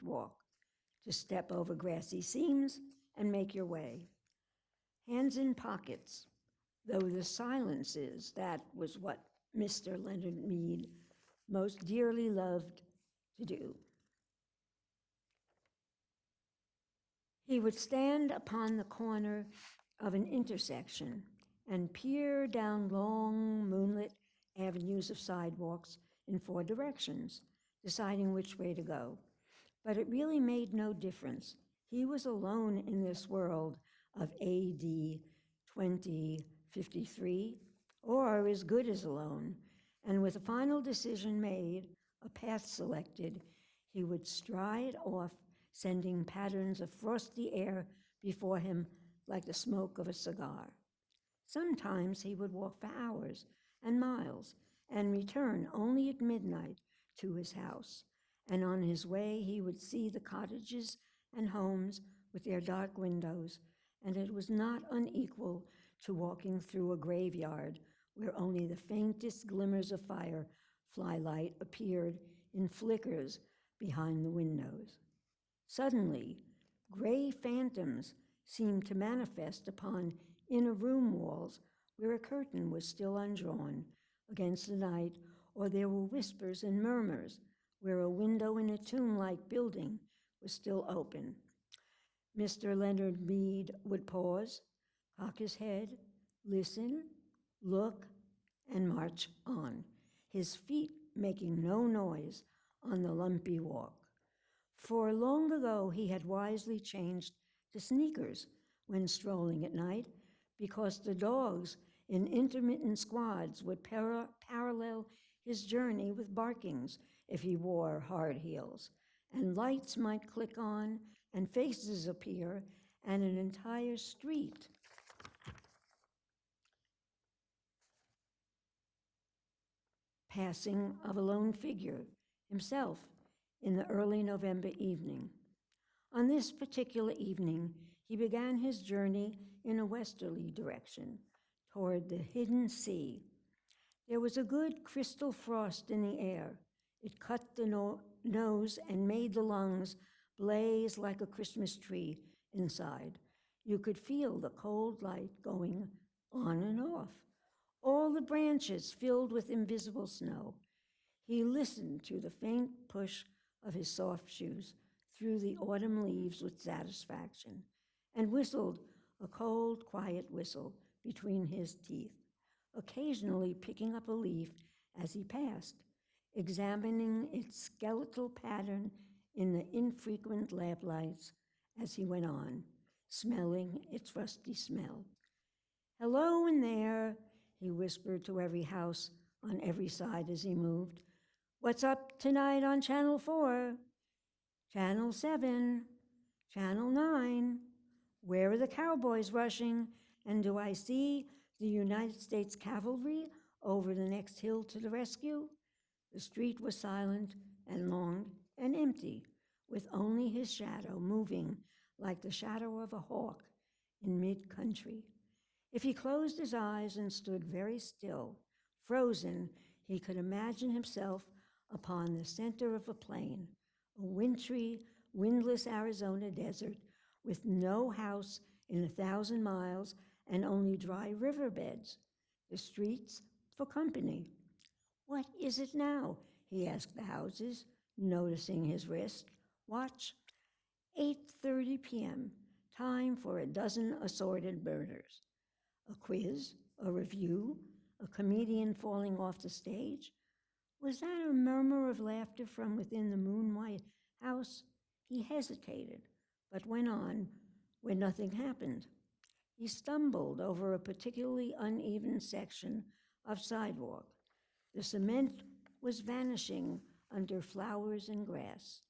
sidewalk, to step over grassy seams and make your way. Hands in pockets, though the silence is, that was what Mr. Leonard Mead most dearly loved to do. He would stand upon the corner of an intersection and peer down long moonlit avenues of sidewalks in 4 directions, deciding which way to go. But it really made no difference. He was alone in this world of AD 2053, or as good as alone. And with a final decision made, a path selected, he would stride off, sending patterns of frosty air before him like the smoke of a cigar. Sometimes he would walk for hours and miles and return only at midnight to his house. And on his way, he would see the cottages and homes with their dark windows, and it was not unequal to walking through a graveyard where only the faintest glimmers of firefly light appeared in flickers behind the windows. Suddenly, gray phantoms seemed to manifest upon inner room walls where a curtain was still undrawn against the night, or there were whispers and murmurs where a window in a tomb-like building was still open. Mr. Leonard Mead would pause, cock his head, listen, look, and march on, his feet making no noise on the lumpy walk. For long ago, he had wisely changed to sneakers when strolling at night, because the dogs in intermittent squads would parallel his journey with barkings if he wore hard heels, and lights might click on and faces appear, and an entire street passing of a lone figure, himself, in the early November evening. On this particular evening, he began his journey in a westerly direction, toward the hidden sea. There was a good crystal frost in the air. It cut the nose and made the lungs blaze like a Christmas tree inside. You could feel the cold light going on and off, all the branches filled with invisible snow. He listened to the faint push of his soft shoes through the autumn leaves with satisfaction, and whistled a cold, quiet whistle between his teeth, occasionally picking up a leaf as he passed, examining its skeletal pattern in the infrequent lamplights as he went on, smelling its rusty smell. "Hello in there," he whispered to every house on every side as he moved. "What's up tonight on Channel 4? Channel 7? Channel 9? Where are the cowboys rushing? And do I see the United States cavalry over the next hill to the rescue?" The street was silent and long and empty, with only his shadow moving like the shadow of a hawk in mid-country. If he closed his eyes and stood very still, frozen, he could imagine himself upon the center of a plain, a wintry, windless Arizona desert with no house in 1,000 miles and only dry riverbeds, the streets for company. "What is it now?" he asked the houses, noticing his wrist watch. 8:30 p.m., time for a dozen assorted murders. A quiz, a review, a comedian falling off the stage. Was that a murmur of laughter from within the moon-white house? He hesitated, but went on where nothing happened. He stumbled over a particularly uneven section of sidewalk. The cement was vanishing under flowers and grass.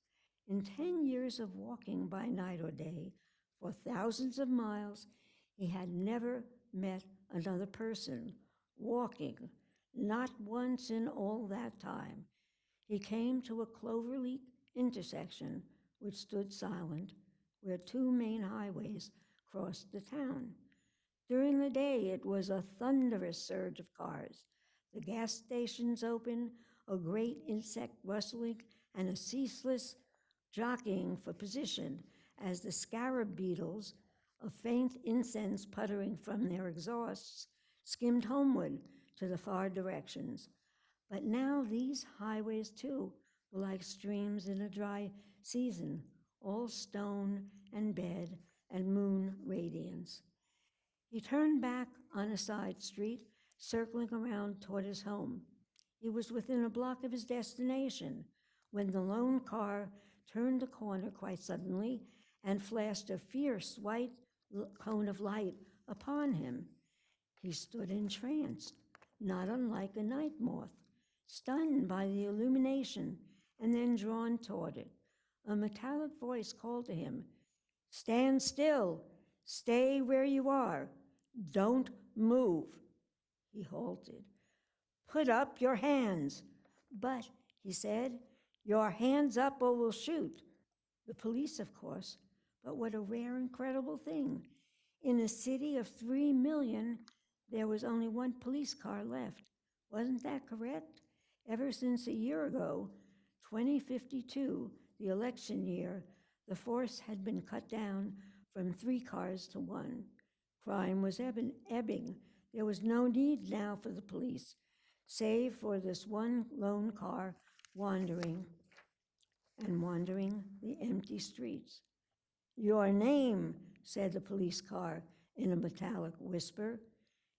In 10 years of walking by night or day for thousands of miles, he had never met another person walking, not once in all that time. He came to a clover-leaf intersection which stood silent, where 2 main highways crossed the town. During the day, it was a thunderous surge of cars, the gas stations open, a great insect rustling, and a ceaseless jockeying for position as the scarab beetles, a faint incense puttering from their exhausts, skimmed homeward to the far directions. But now these highways, too, were like streams in a dry season, all stone and bed and moon radiance. He turned back on a side street, circling around toward his home. He was within a block of his destination when the lone car turned the corner quite suddenly and flashed a fierce white cone of light upon him. He stood entranced, not unlike a night moth, stunned by the illumination and then drawn toward it. A metallic voice called to him, "Stand still, stay where you are, don't move." He halted. "Put up your hands." "But," he said, "your hands up or we'll shoot." The police, of course, but what a rare, incredible thing. In a city of 3 million, there was only one police car left. Wasn't that correct? Ever since a year ago, 2052, the election year, the force had been cut down from 3 cars to 1. Crime was ebbing. There was no need now for the police, save for this one lone car wandering the empty streets. "Your name," said the police car in a metallic whisper.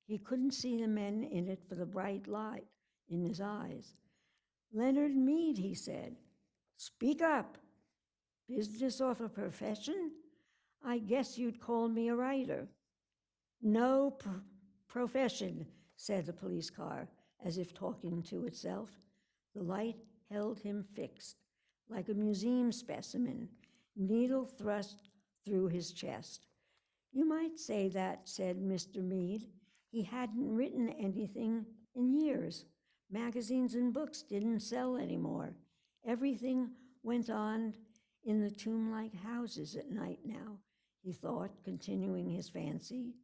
He couldn't see the men in it for the bright light in his eyes. "Leonard Mead," he said. "Speak up. Business off a profession? I guess you'd call me a writer." "No profession," said the police car, as if talking to itself. The light held him fixed, like a museum specimen, needle thrust through his chest. "You might say that," said Mr. Mead. He hadn't written anything in years. Magazines and books didn't sell anymore. Everything went on in the tomb-like houses at night now, he thought, continuing his fancy.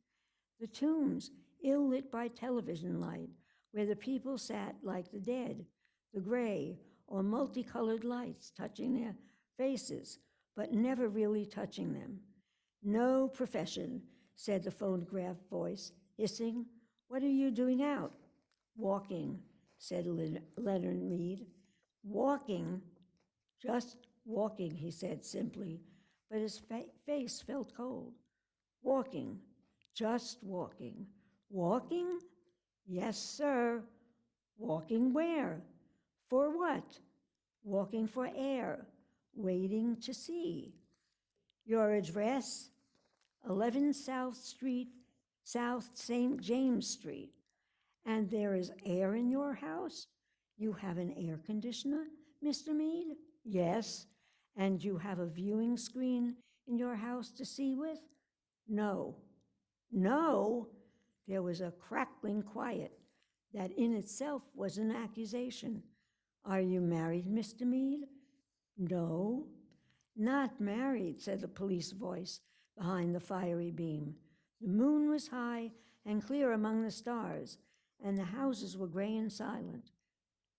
The tombs, ill-lit by television light, where the people sat like the dead, the gray or multicolored lights touching their faces, but never really touching them. "No profession," said the phonograph voice, hissing. "What are you doing out?" "Walking," said Leonard Mead. "Walking? Just walking," he said simply, but his face felt cold. "Walking, just walking." "Walking?" "Yes, sir." "Walking where?" "For what?" "Walking for air, waiting to see." "Your address?" 11 South Street, South St. James Street. "And there is air in your house?" "You have an air conditioner, Mr. Mead?" "Yes." "And you have a viewing screen in your house to see with?" "No." "No?" There was a crackling quiet that in itself was an accusation. "Are you married, Mr. Mead?" "No." "Not married," said the police voice behind the fiery beam. The moon was high and clear among the stars, and the houses were gray and silent.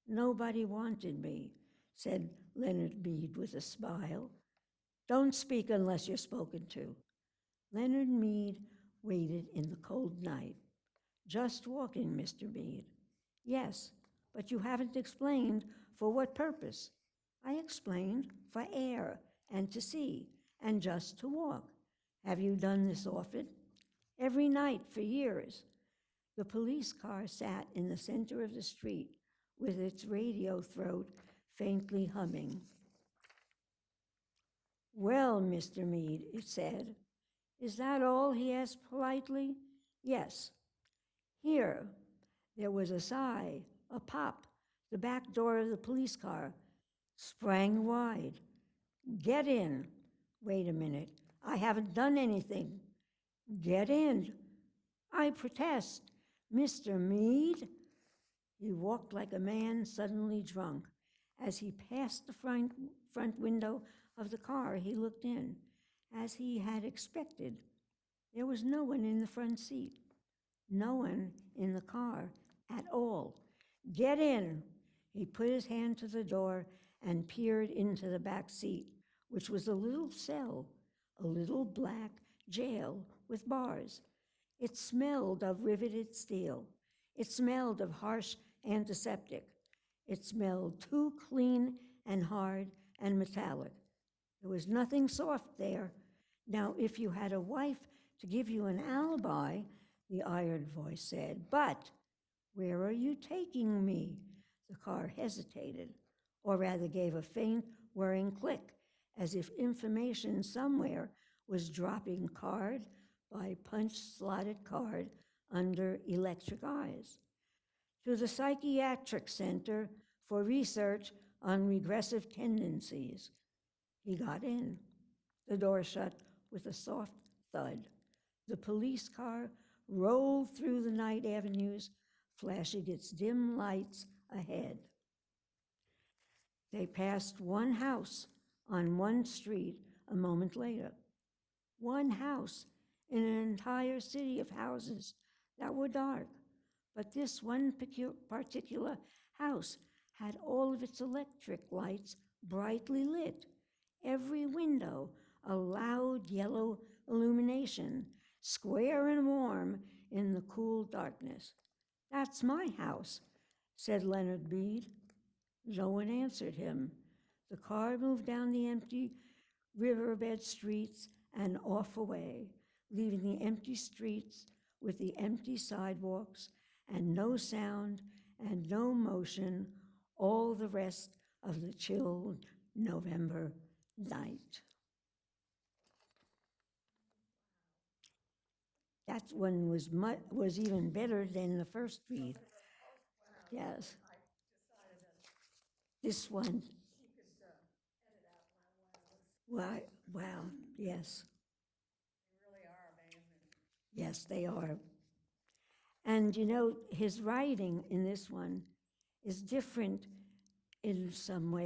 "Nobody wanted me," said Leonard Mead with a smile. "Don't speak unless you're spoken to." Leonard Mead waited in the cold night. "Just walking, Mr. Mead." "Yes, but you haven't explained for what purpose." "I explained for air and to see and just to walk." "Have you done this often?" "Every night for years." The police car sat in the center of the street with its radio throat faintly humming. "Well, Mr. Mead," it said. "Is that all?" he asked politely. "Yes." "Here." There was a sigh, a pop. The back door of the police car sprang wide. "Get in." "Wait a minute. I haven't done anything." "Get in." "I protest." "Mr. Mead." He walked like a man suddenly drunk. As he passed the front window of the car, he looked in. As he had expected, there was no one in the front seat. No one in the car at all. "Get in." He put his hand to the door and peered into the back seat, which was a little cell, a little black jail with bars. It smelled of riveted steel. It smelled of harsh antiseptic. It smelled too clean and hard and metallic. There was nothing soft there. Now, if you had a wife to give you an alibi, the iron voice said, but where are you taking me? The car hesitated, or rather gave a faint, whirring click, as if information somewhere was dropping card by punch-slotted card under electric eyes. To the Psychiatric Center for Research on Regressive Tendencies. He got in. The door shut with a soft thud. The police car rolled through the night avenues, flashing its dim lights ahead. They passed one house on one street a moment later. One house in an entire city of houses that were dark. But this one particular house had all of its electric lights brightly lit. Every window a loud yellow illumination, square and warm in the cool darkness. That's my house, said Leonard Bede. No one answered him. The car moved down the empty riverbed streets and off away, leaving the empty streets with the empty sidewalks and no sound and no motion all the rest of the chilled November night. That one was even better than the first read. Yes. This one. Wow, wow, yes. Yes, they are. And you know, his writing in this one is different in some ways.